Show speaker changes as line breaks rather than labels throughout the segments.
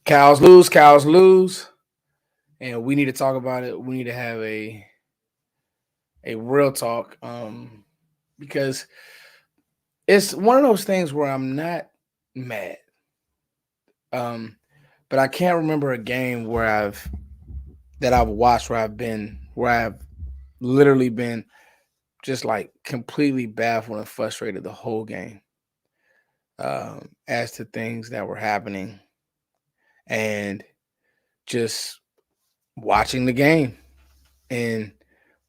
Cows lose, and we need to talk about it. We need to have a real talk, because it's one of those things where I'm not mad, um, but I can't remember a game where I've watched where I've literally been just like completely baffled and frustrated the whole game, as to things that were happening and just watching the game and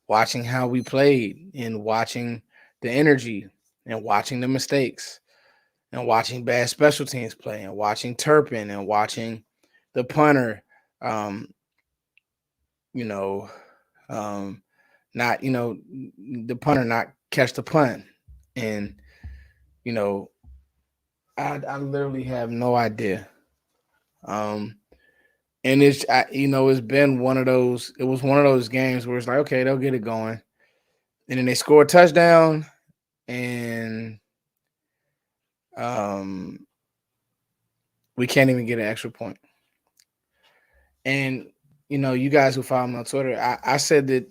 watching how we played and watching the energy and watching the mistakes and watching bad special teams play and watching Turpin and watching the punter, um, you know, um, not, the punter not catch the punt. And, you know, I literally have no idea. Um, and it's been it was one of those games where it's like, okay, they'll get it going. And then they score a touchdown and um, we can't even get an extra point. And you guys who follow me on Twitter, I said that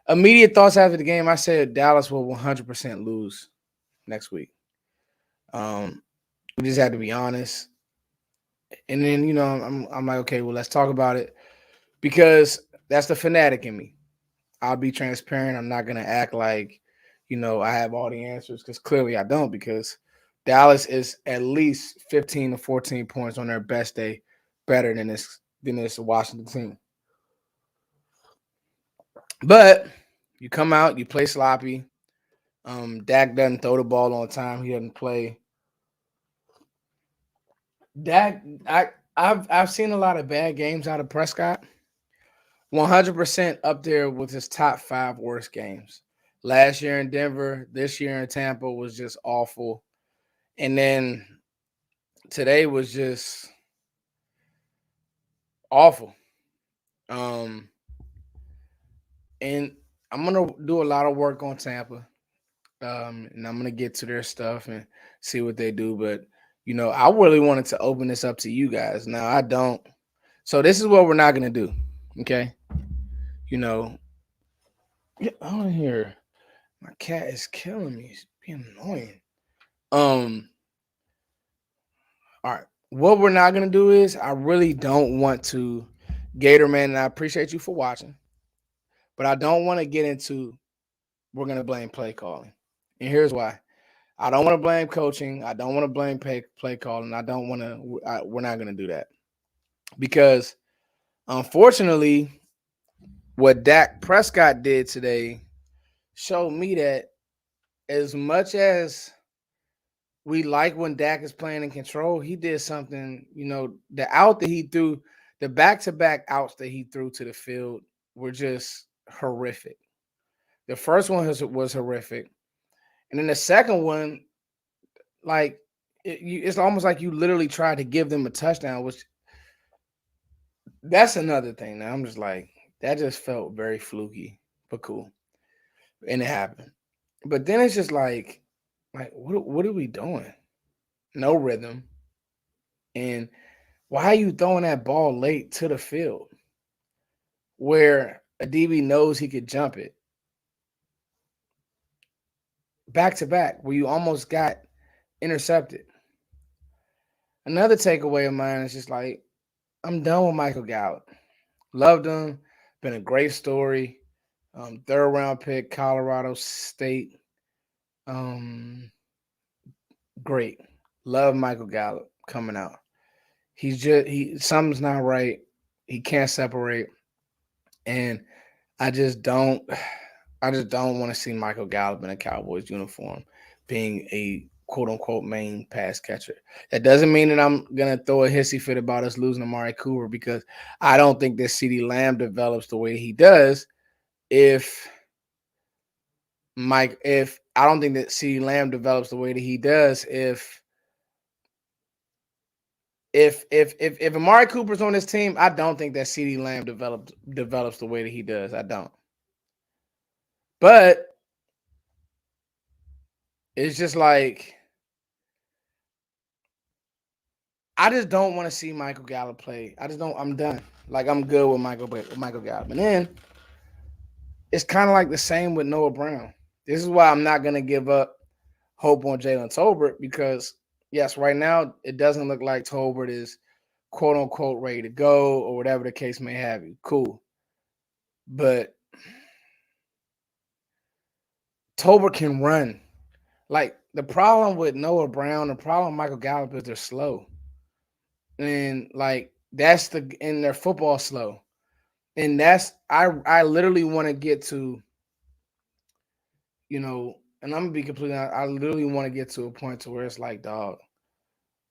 immediate thoughts after the game. I said Dallas will 100% lose next week. Um, we just had to be honest. And then I'm like, okay, well, let's talk about it because that's the fanatic in me. I'll be transparent. I'm not gonna act like I have all the answers because clearly I don't. Because Dallas is at least 15 to 14 points on their best day better than this Washington team. But you come out, you play sloppy. Dak doesn't throw the ball on time. He doesn't play. Dak, I've seen a lot of bad games out of Prescott. 100% up there with his top 5 worst games. Last year in Denver, this year in Tampa was just awful. And then today was just awful. Um, and I'm gonna do a lot of work on Tampa. And I'm gonna get to their stuff and see what they do. But I really wanted to open this up to you guys. Now I don't. So this is what we're not gonna do. Okay. You know, get on here. My cat is killing me. It's being annoying. Um, all right. What we're not gonna do is I really don't want to Gator Man, and I appreciate you for watching, but I don't want to get into we're gonna blame play calling. And here's why. I don't want to blame coaching. I don't want to blame play calling. I don't want to. We're not going to do that because, unfortunately, what Dak Prescott did today showed me that as much as we like when Dak is playing in control, he did something. The out that he threw, the back-to-back outs that he threw to the field were just horrific. The first one was horrific, and then the second one, like it's almost like you literally tried to give them a touchdown, which that's another thing. Now I'm just like that just felt very fluky, but cool, and it happened. But then it's just like what are we doing? No rhythm, and why are you throwing that ball late to the field where a DB knows he could jump it back to back, where you almost got intercepted? Another takeaway of mine is just like I'm done with Michael Gallup. Loved him, been a great story. Third round pick, Colorado State. Um, Great. Love Michael Gallup coming out. He something's not right. He can't separate. And I just don't I just don't want to see Michael Gallup in a Cowboys uniform being a quote unquote main pass catcher. That doesn't mean that I'm gonna throw a hissy fit about us losing Amari Cooper because I don't think that CD Lamb develops the way he does if if I don't think that CD Lamb develops the way that he does if Amari Cooper's on this team, I don't think that CD Lamb develops the way that he does. I don't. But it's just like I just don't want to see Michael Gallup play. I just don't. I'm done. Like I'm good with Michael Gallup. And then it's kind of like the same with Noah Brown. This is why I'm not gonna give up hope on Jalen Tolbert because yes, right now it doesn't look like Tolbert is quote unquote ready to go or whatever the case may have you. Cool, but Tolbert can run. Like the problem with Noah Brown, the problem with Michael Gallup is they're slow, and like that's the and their football slow, and that's I literally want to get to and I'm gonna be completely honest, I literally want to get to a point to where it's like, dog,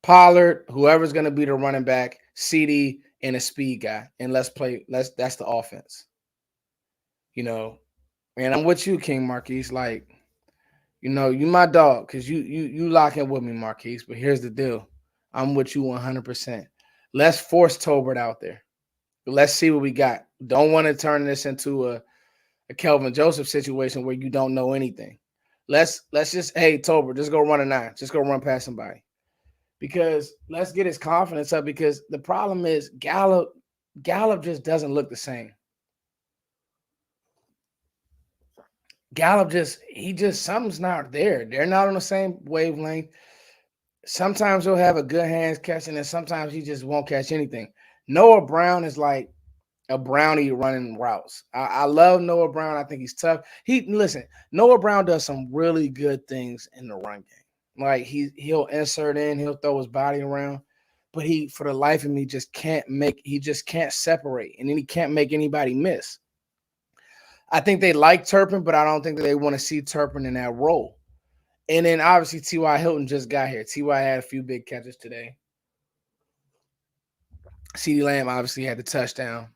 Pollard, whoever's gonna be the running back, CD, and a speed guy, and let's play. That's the offense, you know. And I'm with you, King Marquise. Like, you my dog, cause you lock in with me, Marquise. But here's the deal, I'm with you 100%. Let's force Tolbert out there. Let's see what we got. Don't want to turn this into a Kelvin Joseph situation where you don't know anything. Let's just hey Tolbert, just go run a nine, just go run past somebody. Because let's get his confidence up. Because the problem is Gallup just doesn't look the same. Gallup something's not there. They're not on the same wavelength. Sometimes he'll have a good hands catching, and sometimes he just won't catch anything. Noah Brown is like a brownie running routes. I love Noah Brown. I think he's tough. Noah Brown does some really good things in the run game. Like he'll insert in, he'll throw his body around, but he for the life of me just can't separate, and then he can't make anybody miss. I think they like Turpin, but I don't think that they want to see Turpin in that role. And then obviously T.Y. Hilton just got here. T.Y. had a few big catches today. CeeDee Lamb obviously had the touchdown.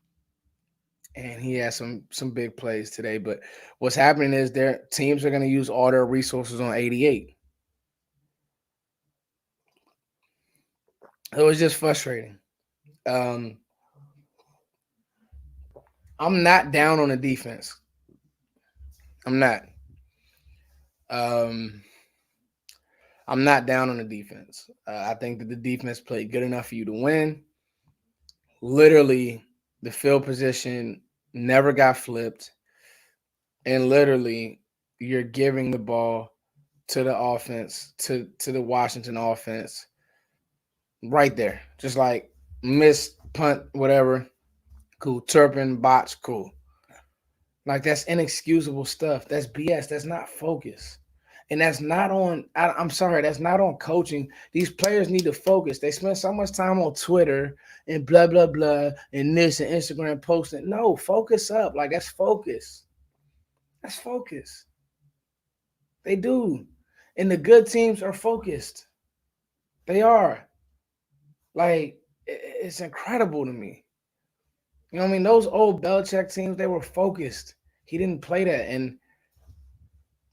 And he has some big plays today. But what's happening is their teams are going to use all their resources on 88. It was just frustrating. I'm not down on the defense. I'm not. Um, I'm not down on the defense. I think that the defense played good enough for you to win. Literally, the field position never got flipped. And literally, you're giving the ball to the offense, to the Washington offense, right there. Just like miss, punt, whatever. Cool. Turpin, botch, cool. Like that's inexcusable stuff. That's BS. That's not focus. And that's not on, I'm sorry, that's not on coaching. These players need to focus. They spend so much time on Twitter and blah, blah, blah, and this and Instagram posting. No, focus up. Like that's focus. That's focus. They do. And the good teams are focused. They are. Like, it's incredible to me. You know what I mean? Those old Belichick teams, they were focused. He didn't play that. And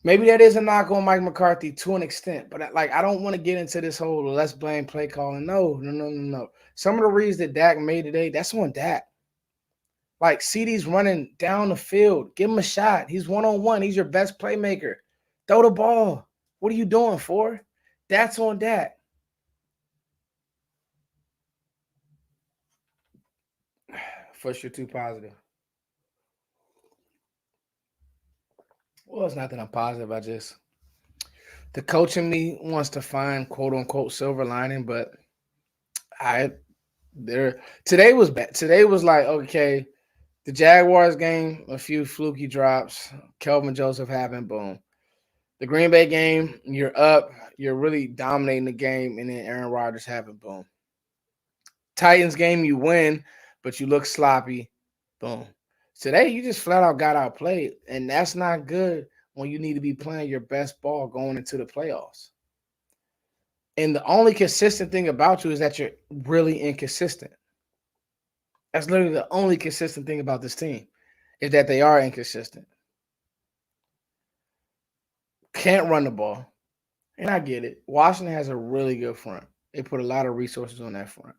maybe that is a knock on Mike McCarthy to an extent. But like, I don't want to get into this whole let's blame play calling. No. Some of the reads that Dak made today, that's on Dak. Like, CD's running down the field. Give him a shot. He's one-on-one. He's your best playmaker. Throw the ball. What are you doing for? That's on Dak. First, you're too positive. Well, it's not that I'm positive. The coach in me wants to find quote unquote silver lining, but I there today was bad. Today was like, okay, the Jaguars game, a few fluky drops, Kelvin Joseph having boom. The Green Bay game, you're up, you're really dominating the game, and then Aaron Rodgers having boom. Titans game, you win, but you look sloppy, boom. Today, you just flat out got outplayed, and that's not good when you need to be playing your best ball going into the playoffs. And the only consistent thing about you is that you're really inconsistent. That's literally the only consistent thing about this team is that they are inconsistent. Can't run the ball. And I get it. Washington has a really good front. They put a lot of resources on that front.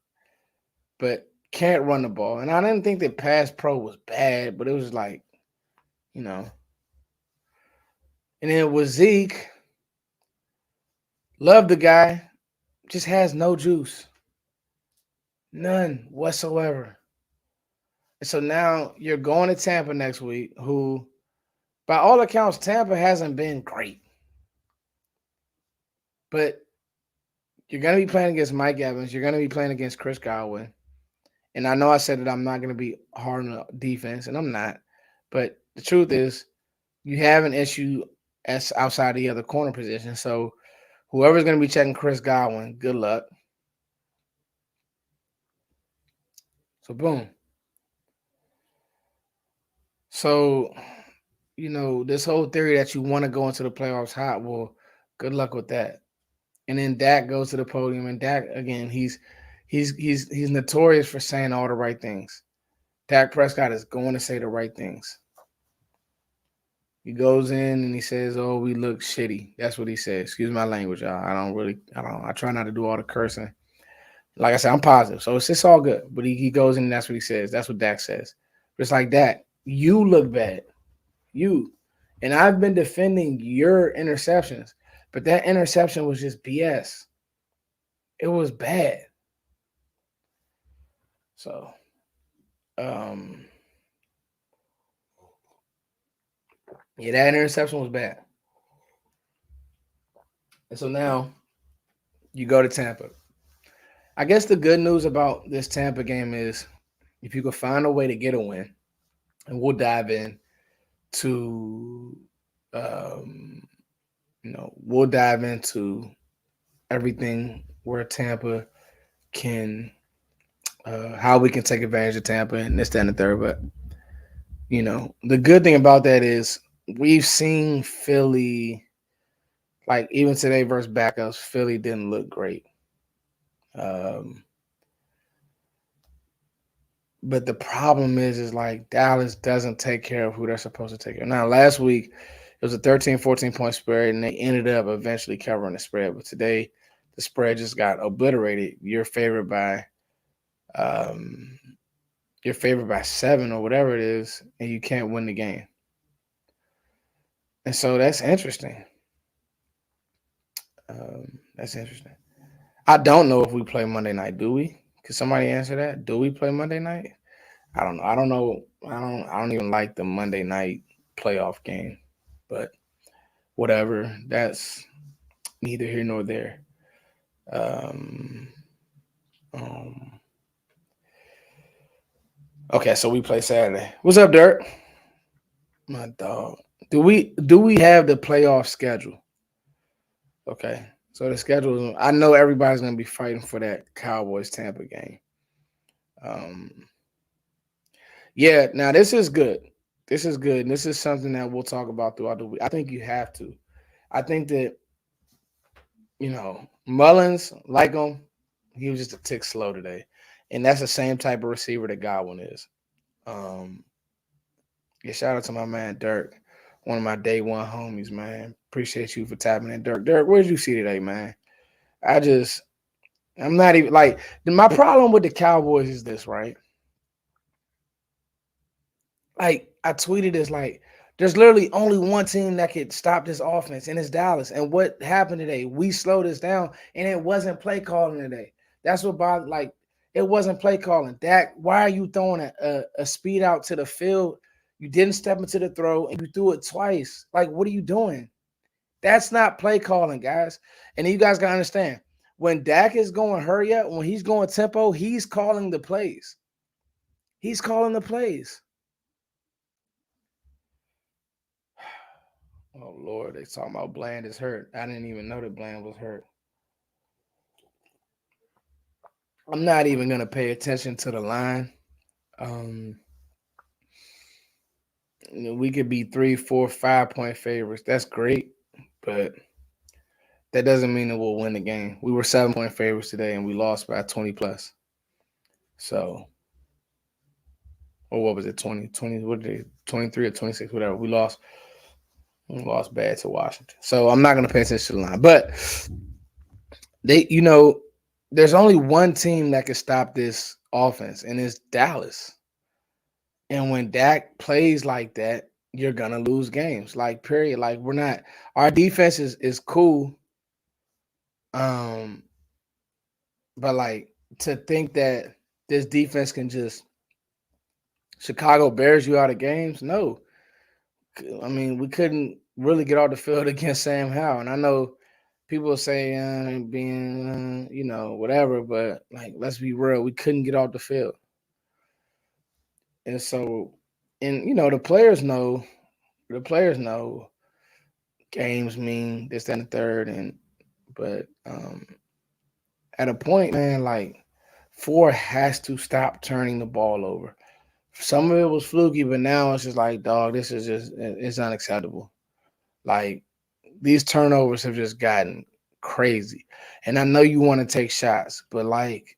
But can't run the ball. And I didn't think that pass pro was bad, but it was like, you know. And then with Zeke, love the guy, just has no juice. None whatsoever. And so now you're going to Tampa next week, who, by all accounts, Tampa hasn't been great. But you're going to be playing against Mike Evans. You're going to be playing against Chris Godwin. And I know I said that I'm not going to be hard on the defense, and I'm not. But the truth is, you have an issue as outside the other corner position. So whoever's going to be checking Chris Godwin, good luck. So boom. So, this whole theory that you want to go into the playoffs hot, well, good luck with that. And then Dak goes to the podium, and Dak again, he's notorious for saying all the right things. Dak Prescott is going to say the right things. He goes in and he says, "Oh, we look shitty." That's what he says. Excuse my language, y'all. I try not to do all the cursing. Like I said, I'm positive, so it's all good. But he goes in and that's what he says. That's what Dak says. Just like that, you look bad. You. And I've been defending your interceptions, but that interception was just BS. It was bad. So, um, yeah, that interception was bad. And so now you go to Tampa. I guess the good news about this Tampa game is if you could find a way to get a win, and we'll dive in to, um, we'll dive into everything where Tampa can, how we can take advantage of Tampa and this, that, and the third. But the good thing about that is we've seen Philly, like even today versus backups, Philly didn't look great. Um, but the problem is like Dallas doesn't take care of who they're supposed to take care of. Now, last week, it was a 13, 14-point spread, and they ended up eventually covering the spread. But today, the spread just got obliterated. Um, you're favored by 7 or whatever it is, and you can't win the game. And so that's interesting. That's interesting. I don't know if we play Monday night. Do we? Could somebody answer that? Do we play Monday night? I don't know. I don't know. I don't even like the Monday night playoff game. But whatever. That's neither here nor there. Um, um okay, so we play Saturday. What's up, Dirk? My dog. Do we have the playoff schedule? Okay. So the schedule is, I know everybody's gonna be fighting for that Cowboys Tampa game. Um yeah, now this is good. This is good. And this is something that we'll talk about throughout the week. I think you have to. I think that, Mullins, like him, he was just a tick slow today. And that's the same type of receiver that Godwin is. Um, yeah, shout out to my man Dirk, one of my day one homies, man. Appreciate you for tapping in, Dirk. Dirk, what did you see today, man? I just, I'm not even like my problem with the Cowboys is this, right? Like I tweeted this, like there's literally only one team that could stop this offense, and it's Dallas. And what happened today? We slowed this down, and it wasn't play calling today. That's what bothered. Like it wasn't play calling. Dak, why are you throwing a speed out to the field? You didn't step into the throw, and you threw it twice. Like what are you doing? That's not play calling, guys. And you guys gotta understand when Dak is going hurry up, when he's going tempo, he's calling the plays. He's calling the plays. Oh Lord, they talking about Bland is hurt. I didn't even know that Bland was hurt. I'm not even gonna pay attention to the line. Um, we could be 3, 4, 5 point favorites. That's great, but that doesn't mean that we'll win the game. We were 7 point favorites today, and we lost by 20 plus. So, or what was it, 20, 20, what did they, 23 or 26, whatever. We lost. We lost bad to Washington. So I'm not gonna pay attention to the line, but they, there's only one team that can stop this offense, and it's Dallas. And when Dak plays like that, you're gonna lose games. Like, period. Like, we're not, our defense is cool. Um, but like to think that this defense can just Chicago Bears you out of games. No, I mean we couldn't really get off the field against Sam Howell, and I know people say being whatever, but like let's be real, we couldn't get off the field, and so and the players know games mean this, that, and the third, and but at a point, man, like Ford has to stop turning the ball over. Some of it was fluky, but now it's just like, dog, this is just it's unacceptable. Like these turnovers have just gotten crazy. And I know you want to take shots, but like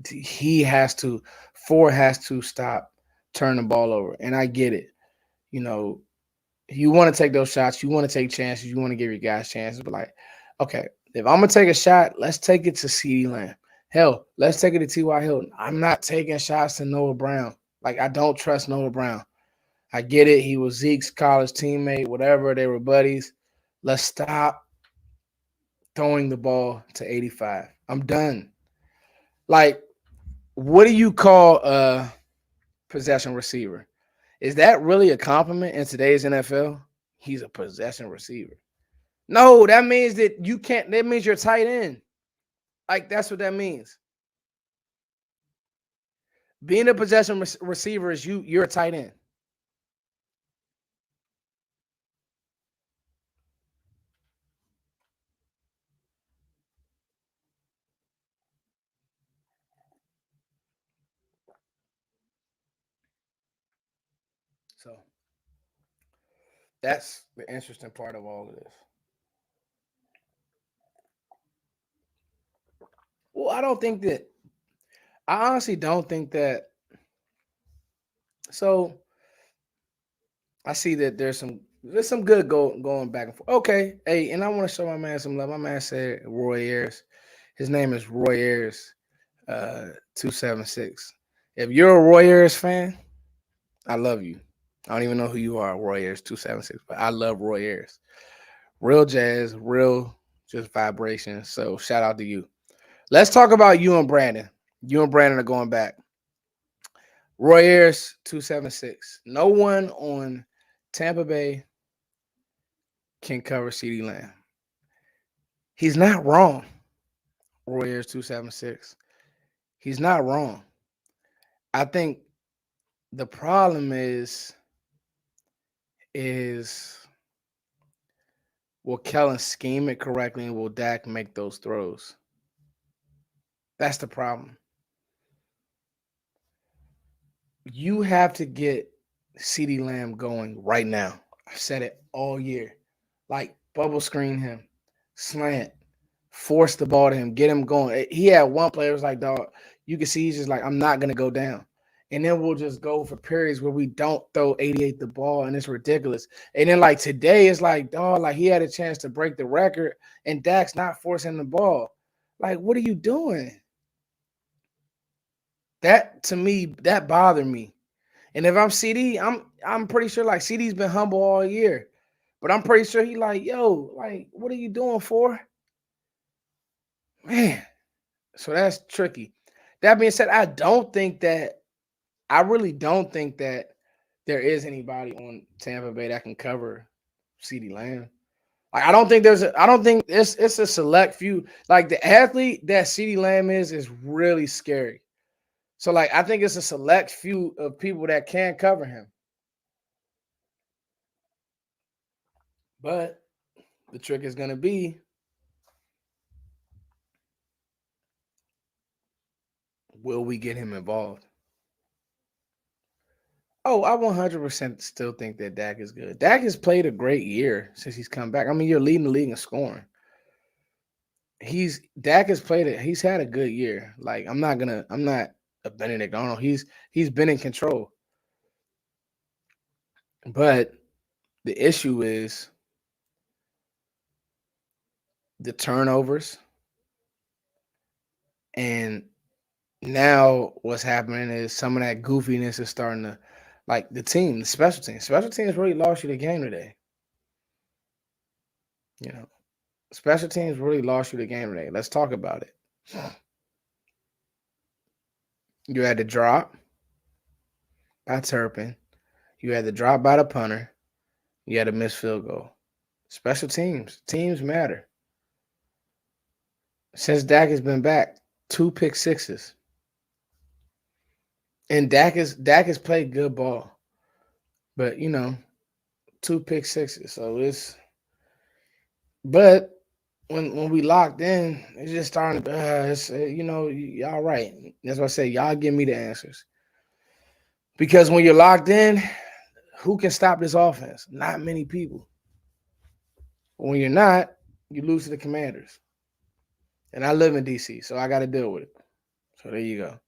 he has to Ford has to stop turning the ball over. And I get it. You know, you want to take those shots, you want to take chances, you want to give your guys chances, but like, okay, if I'm gonna take a shot, let's take it to CeeDee Lamb. Hell, let's take it to T.Y. Hilton. I'm not taking shots to Noah Brown. Like, I don't trust Noah Brown. I get it. He was Zeke's college teammate, whatever. They were buddies. Let's stop throwing the ball to 85. I'm done. Like, what do you call a possession receiver? Is that really a compliment in today's NFL? He's a possession receiver. No, that means that you can't. That means you're tight end. Like, that's what that means. Being a possession receiver is you're a tight end. So that's the interesting part of all of this. Well, I don't think that. I honestly don't think that. So I see that there's some good going back and forth. Okay, hey, and I want to show my man some love. My man said Roy Ayers. His name is Roy Ayers, 276. If you're a Roy Ayers fan, I love you. I don't even know who you are, Roy Ayers 276, but I love Roy Ayers. Real jazz, real just vibration. So shout out to you. Let's talk about you and Brandon. You and Brandon are going back. Roy Ayers 276. No one on Tampa Bay can cover CeeDee Lamb. He's not wrong. Roy Ayers 276. He's not wrong. I think the problem is will Kellen scheme it correctly and will Dak make those throws? That's the problem. You have to get CeeDee Lamb going right now. I've said it all year. Like bubble screen him, slant, force the ball to him, get him going. He had one player was like, dog, you can see he's just like, I'm not gonna go down. And then we'll just go for periods where we don't throw 88 the ball, and it's ridiculous. And then like today, it's like, dog, like he had a chance to break the record, and Dak's not forcing the ball. Like, what are you doing? That to me, that bothered me. And if I'm CD, I'm pretty sure like CD's been humble all year. But I'm pretty sure he like, yo, like, what are you doing for? Man, so that's tricky. That being said, I really don't think that there is anybody on Tampa Bay that can cover CD Lamb. Like I don't think it's a select few. Like the athlete that CD Lamb is really scary. So like I think it's a select few of people that can cover him. But the trick is gonna be, will we get him involved? Oh, I 100% still think that Dak is good. Dak has played a great year since he's come back. I mean, you're leading the league in scoring. Dak has played it. He's had a good year. Like I'm not a Benedict Arnold. He's been in control. But the issue is the turnovers, and now what's happening is some of that goofiness is starting to, like the team, the special teams. Special teams really lost you the game today. You know, special teams really lost you the game today. Let's talk about it. You had the drop by Turpin. You had the drop by the punter. You had a missed field goal. Special teams. Teams matter. Since Dak has been back, 2 pick sixes. And Dak has played good ball. But 2 pick sixes. So it's but when we locked in, it's just starting to y'all right. That's why I say y'all give me the answers. Because when you're locked in, who can stop this offense? Not many people. When you're not, you lose to the Commanders. And I live in DC, so I got to deal with it. So there you go.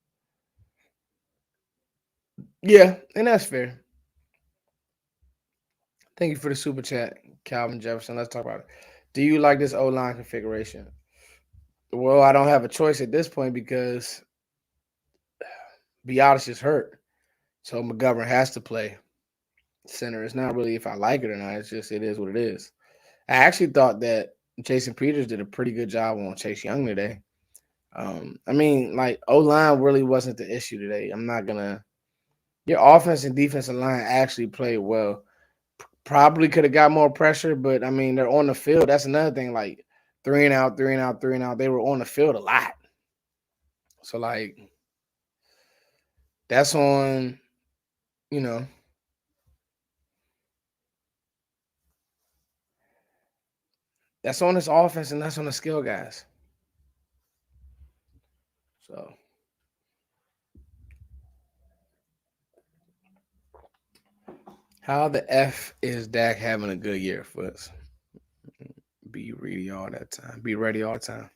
Yeah, and that's fair. Thank you for the super chat, Calvin Jefferson. Let's talk about it. Do you like this O line configuration? Well, I don't have a choice at this point because Biotis is hurt. So McGovern has to play center. It's not really if I like it or not. It's just it is what it is. I actually thought that Jason Peters did a pretty good job on Chase Young today. I mean, like O line really wasn't the issue today. I'm not gonna. Your offense and defensive line actually played well. Probably could have got more pressure, but I mean they're on the field. That's another thing. Like 3 and out, 3 and out, 3 and out. They were on the field a lot. So like that's on, you know, that's on this offense and that's on the skill guys. So how the F is Dak having a good year for us? Be ready all that time. Be ready all the time.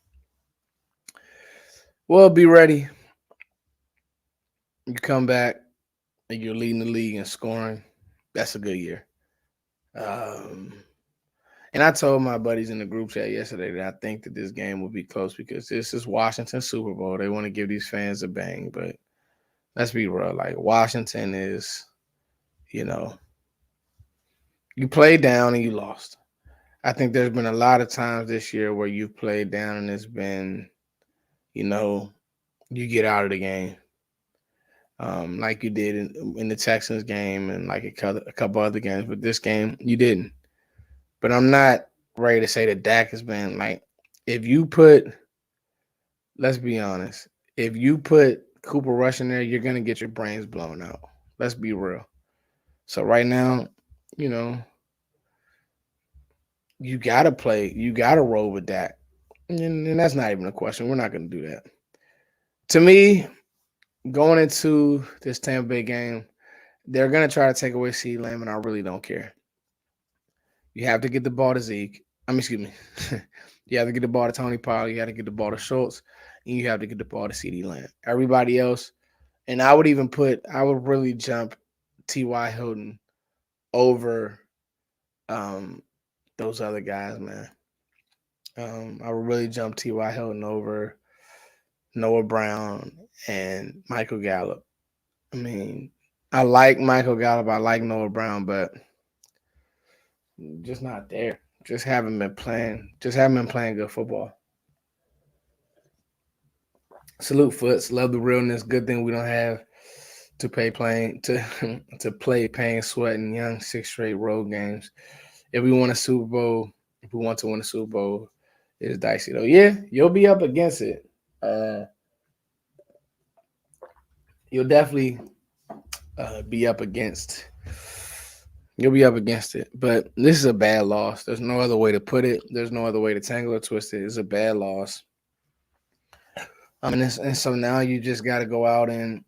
Well, be ready. You come back and you're leading the league in scoring. That's a good year. Um, and I told my buddies in the group chat yesterday that I think that this game will be close because this is Washington Super Bowl. They want to give these fans a bang, but let's be real. Like Washington is, you know, you played down and you lost. I think there's been a lot of times this year where you've played down and it's been, you know, you get out of the game. Like you did in the Texans game and like a couple other games, but this game you didn't. But I'm not ready to say that Dak has been like, if you put, let's be honest, if you put Cooper Rush in there, you're gonna get your brains blown out. Let's be real. So right now, you know, you gotta roll with Dak, and that's not even a question. We're not gonna do that. To me, going into this Tampa Bay game, they're gonna try to take away CeeDee Lamb, and I really don't care. You have to get the ball to Zeke. Excuse me. You have to get the ball to Tony Pollard. You have to get the ball to Schultz, and you have to get the ball to CeeDee Lamb. Everybody else, and I would really jump T.Y. Hilton over those other guys, man. I would really jump T.Y. Hilton over Noah Brown and Michael Gallup. I mean, I like Michael Gallup. I like Noah Brown, but just not there. Just haven't been playing. Just haven't been playing good football. Salute Foots. Love the realness. Good thing we don't have to pay playing to to play paying sweat and young 6 straight road games. If we want a Super Bowl, if we want to win a Super Bowl, it's dicey though. Yeah, you'll be up against it. You'll definitely be up against. You'll be up against it. But this is a bad loss. There's no other way to put it. There's no other way to tangle or twist it. It's a bad loss. And so now you just got to go out and,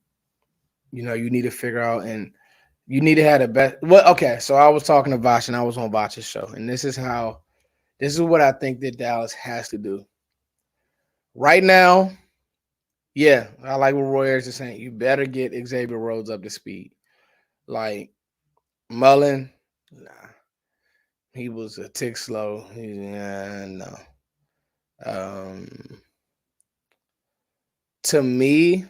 you need to figure out and you need to have the best. Well, okay. So I was talking to Vosh and I was on Vosh's show. And this is what I think that Dallas has to do. Right now, yeah, I like what Roy Ayers is saying. You better get Xavier Rhodes up to speed. Like Mullen, nah, he was a tick slow. No. To me,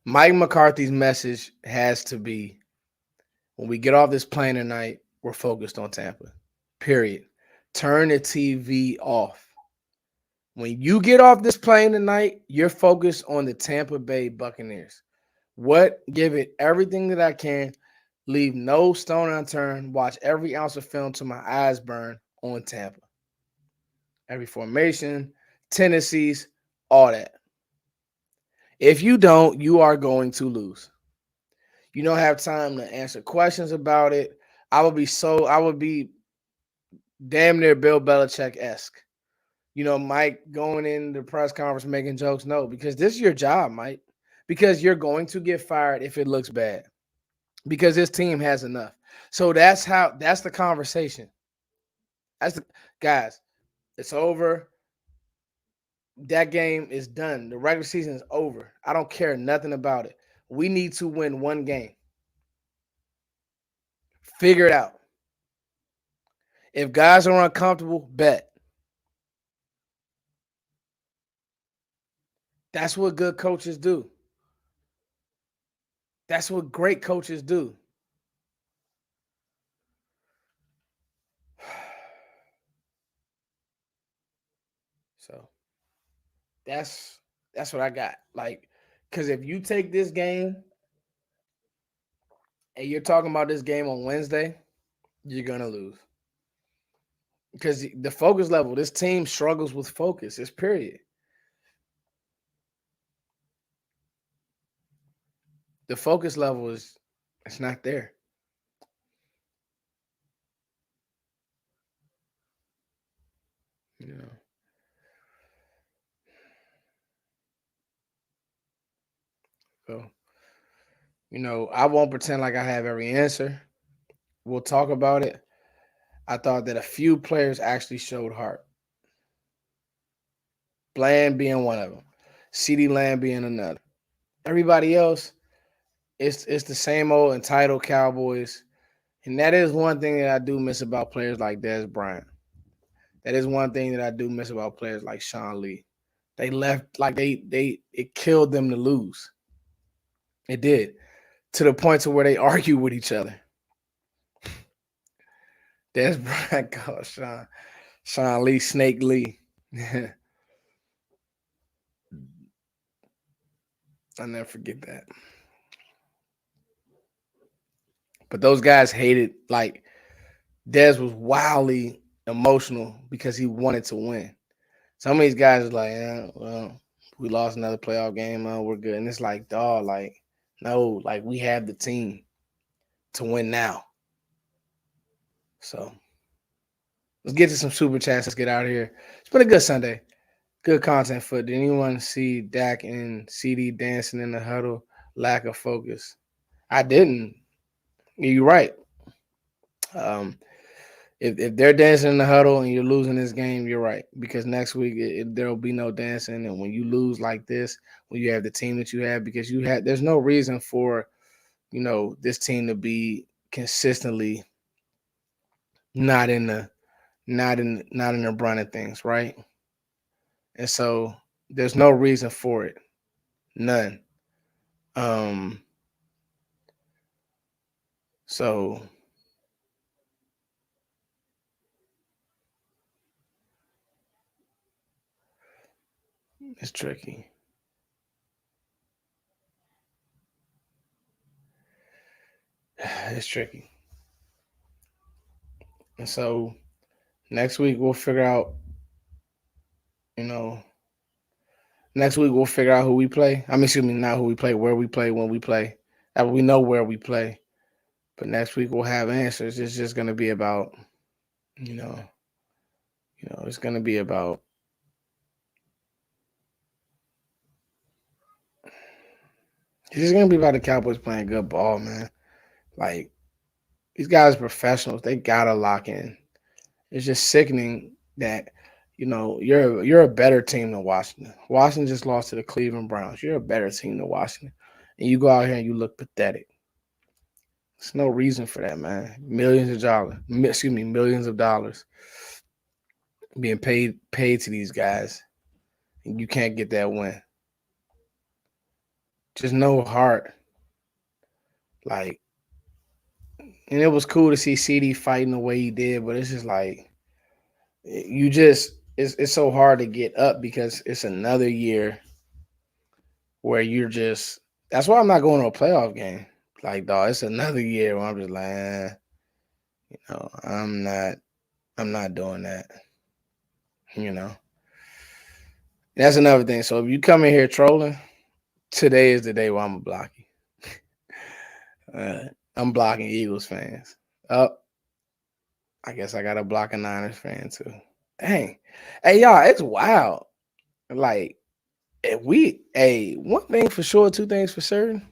Mike McCarthy's message has to be when we get off this plane tonight, we're focused on Tampa. Period. Turn the TV off. When you get off this plane tonight, you're focused on the Tampa Bay Buccaneers. What? Give it everything that I can. Leave no stone unturned. Watch every ounce of film till my eyes burn on Tampa. Every formation, tendencies, all that. If you don't, you are going to lose. You don't have time to answer questions about it. I would be damn near Bill Belichick-esque. Mike going in the press conference making jokes. No, because this is your job, Mike. Because you're going to get fired if it looks bad. Because this team has enough. So that's the conversation. That's the guys. It's over. That game is done. The regular season is over. I don't care nothing about it. We need to win one game. Figure it out. If guys are uncomfortable, bet. That's what good coaches do. That's what great coaches do. So that's what I got. Like, because if you take this game and you're talking about this game on Wednesday, you're gonna lose. Because the focus level, this team struggles with focus. It's period. The focus level it's not there. You know. So, I won't pretend like I have every answer. We'll talk about it. I thought that a few players actually showed heart. Bland being one of them. CD Lamb being another. Everybody else, it's the same old entitled Cowboys. And that is one thing that I do miss about players like Dez Bryant. That is one thing that I do miss about players like Sean Lee. They left like it killed them to lose. It did. To the point to where they argue with each other. Dez Bryant called Sean Lee Snake Lee. I'll never forget that. But those guys hated, like, Dez was wildly emotional because he wanted to win. Some of these guys are like, yeah, well, we lost another playoff game. We're good. And it's like, dog, like, no, like, we have the team to win now. So let's get to some super chats. Let's get out of here. It's been a good Sunday. Good content for. Did anyone see Dak and CD dancing in the huddle? Lack of focus. I didn't. You're right. Um, if they're dancing in the huddle and you're losing this game, you're right. Because next week there will be no dancing, and when you lose like this, when you have the team that you have, because there's no reason for this team to be consistently not in the brunt of things, right? And so there's no reason for it, none. Um, so it's tricky. It's tricky. And so next week we'll figure out, next week we'll figure out who we play. I mean, excuse me, not who we play, where we play, when we play. We know where we play. But next week we'll have answers. It's just gonna be about, it's gonna be about it's just gonna be about the Cowboys playing good ball, man. Like, these guys are professionals. They gotta lock in. It's just sickening that you're a better team than Washington. Washington just lost to the Cleveland Browns. You're a better team than Washington, and you go out here and you look pathetic. There's no reason for that, man. Millions of dollars being paid to these guys, and you can't get that win. Just no heart. Like, and it was cool to see CD fighting the way he did, but it's just like you just it's so hard to get up because it's another year where you're just. That's why I'm not going to a playoff game. Like, dog, it's another year where I'm just like, I'm not doing that. You know, that's another thing. So if you come in here trolling, today is the day where I'm gonna block you. I'm blocking Eagles fans. Oh, I guess I got to block a Niners fan too. Dang, hey y'all, it's wild. Like, one thing for sure, two things for certain.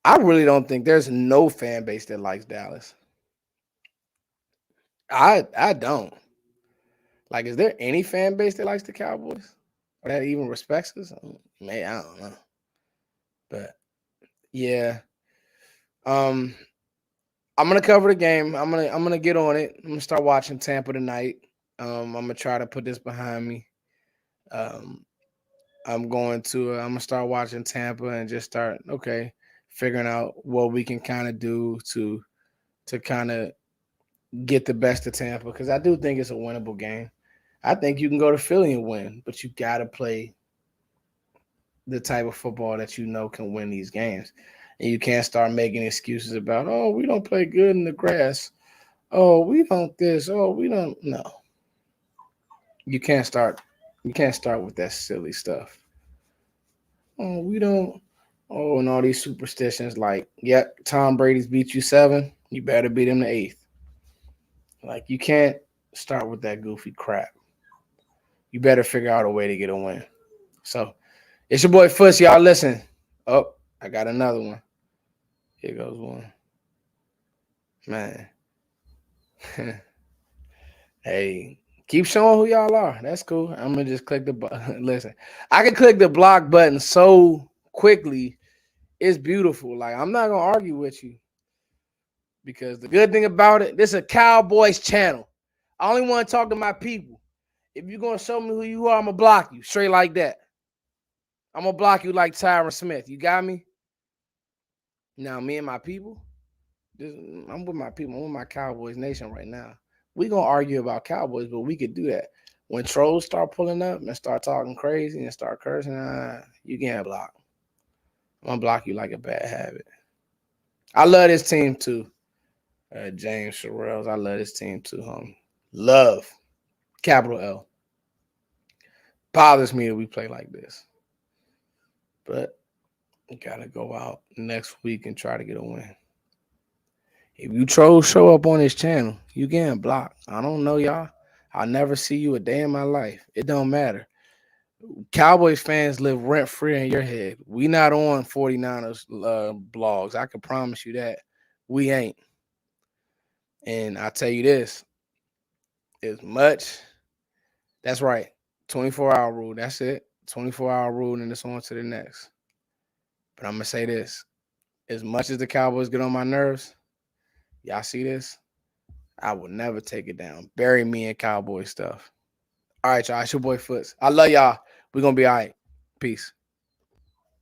I really don't think there's no fan base that likes Dallas. I don't. Like, is there any fan base that likes the Cowboys or that even respects us? Man, I don't know. But yeah, um, I'm gonna cover the game. I'm gonna get on it. I'm gonna start watching Tampa tonight. I'm gonna try to put this behind me. Um, I'm gonna start watching Tampa and just start figuring out what we can kind of do to kind of get the best of Tampa because I do think it's a winnable game. I think you can go to Philly and win, but you got to play the type of football that you know can win these games. And you can't start making excuses about, oh, we don't play good in the grass. Oh, we don't this. Oh, we don't. No, you can't start. You can't start with that silly stuff. Oh, we don't. Oh, and all these superstitions like, yep, Tom Brady's beat you 7. You better beat him the 8th. Like, you can't start with that goofy crap. You better figure out a way to get a win. So it's your boy Fuss, y'all. Listen. Oh, I got another one. Here goes one. Man. Hey, keep showing who y'all are. That's cool. I'm gonna just click the button. Listen, I can click the block button so quickly. It's beautiful. Like, I'm not gonna argue with you because the good thing about it, this is a Cowboys channel. I only want to talk to my people. If you're gonna show me who you are, I'm gonna block you straight like that. I'm gonna block you like Tyron Smith. You got me? Now, me and my people, I'm with my people. I'm with my Cowboys Nation right now. We gonna argue about Cowboys, but we could do that. When trolls start pulling up and start talking crazy and start cursing, you can't block. I'm gonna block you like a bad habit. I love this team too. James Sherrills, I love this team too, homie. Love, capital L. Bothers me that we play like this. But we gotta go out next week and try to get a win. If you trolls show up on this channel, you getting blocked. I don't know y'all. I'll never see you a day in my life. It don't matter. Cowboys fans live rent free in your head. We not on 49ers blogs. I can promise you that. We ain't. And I tell you this, as much, that's right. 24-hour rule. That's it. 24-hour rule, and it's on to the next. But I'm gonna say this. As much as the Cowboys get on my nerves, y'all see this? I will never take it down. Bury me in Cowboy stuff. All right, y'all. It's your boy Foots. I love y'all. We're gonna be all right. Peace.